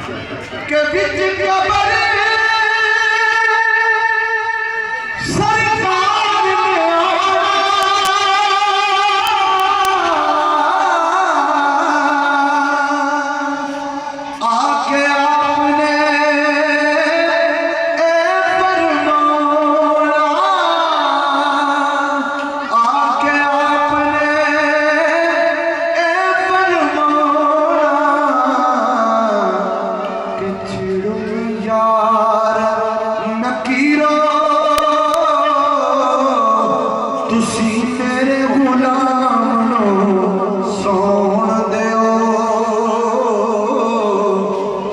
के बिच कबर सरकार ने आके आपने फरमाया, आके आपने फरमाया कि छिड़ो यार नकीरो तुसी मेरे गुलाम नो सौण देओ,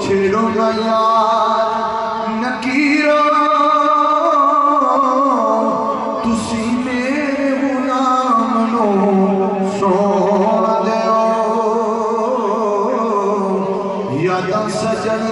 छिड़ो यार नकीरो तुसी मेरे गुलाम नो सौण देओ, यादां सजन